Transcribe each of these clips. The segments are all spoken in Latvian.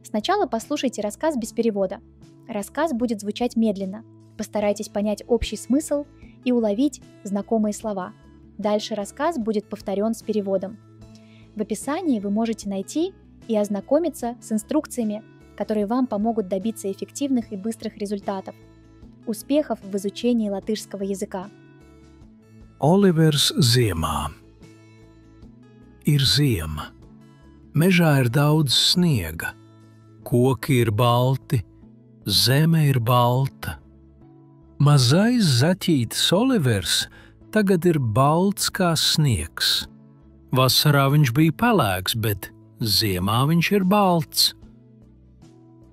Сначала послушайте рассказ без перевода. Рассказ будет звучать медленно. Постарайтесь понять общий смысл и уловить знакомые слова. Дальше рассказ будет повторен с переводом. В описании вы можете найти и ознакомиться с инструкциями, которые вам помогут добиться эффективных и быстрых результатов. Успехов в изучении латышского языка. Olivers ziemā. Ir ziema. Mežā ir daudz sniega. Koki ir balti, zeme ir balta. Mazais zaķītis Olivers tagad ir balts kā sniegs. Vasarā viņš bija pelēks, bet ziemā viņš ir balts.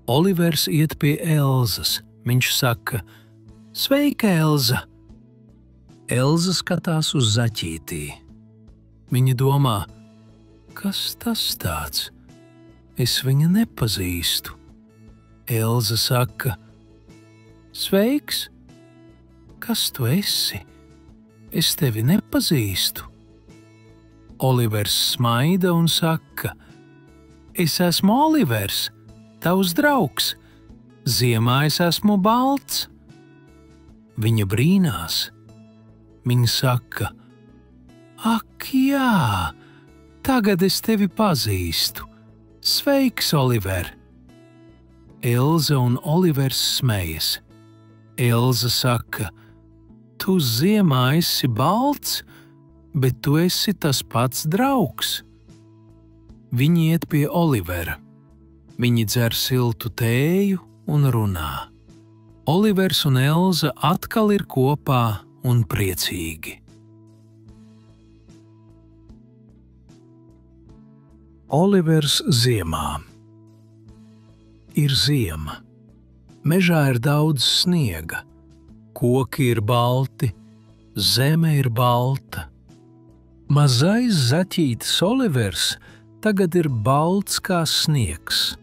Olivers iet pie Elzas. Viņš saka: "Sveika, Elza!" Elza skatās uz zaķītī. Viņa domā: kas tas tāds? Es viņu nepazīstu. Elza saka: "Sveiks! Kas tu esi? Es tevi nepazīstu." Olivers smaida un saka: "Es esmu Olivers, tavs draugs. Ziemā es esmu balts." Viņa brīnās. Viņa saka: "Ak, jā, tagad es tevi pazīstu. Sveiks, Oliver!" Elza un Olivers smejas. Elza saka: "Tu ziemā esi balts, bet tu esi tas pats draugs." Viņi iet pie Olivera. Viņi dzer siltu tēju un runā. Olivers un Elza atkal ir kopā un priecīgi. Olivers ziemā. Ir ziema. Mežā ir daudz sniega. Koki ir balti, zeme ir balta. Mazais zaķītis Olivers tagad ir balts kā sniegs.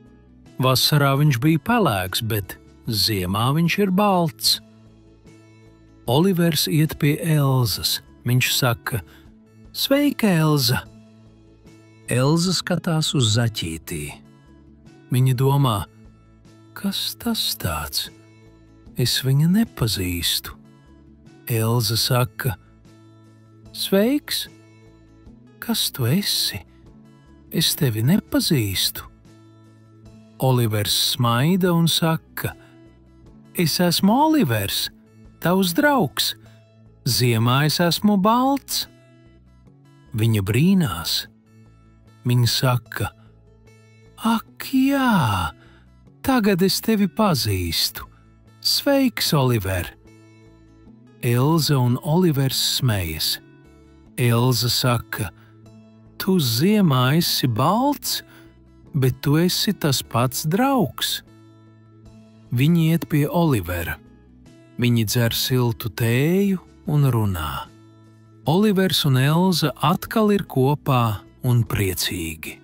Vasarā viņš bija pelēks, bet ziemā viņš ir balts. Olivers iet pie Elzas. Viņš saka: "Sveika, Elza!" Elza skatās uz zaķītī. Viņa domā: kas tas tāds? Es viņu nepazīstu. Elza saka: "Sveiks! Kas tu esi? Es tevi nepazīstu." Olivers smaida un saka: "Es esmu Olivers, tavs draugs. Ziemā es esmu balts." Viņa brīnās. Viņa saka: "Ak, jā, tagad es tevi pazīstu. Sveiks, Oliver!" Elza un Olivers smejas. Elza saka: "Tu ziemā esi balts, bet tu esi tas pats draugs." Viņi iet pie Olivera. Viņi dzer siltu tēju un runā. Olivers un Elza atkal ir kopā un priecīgi.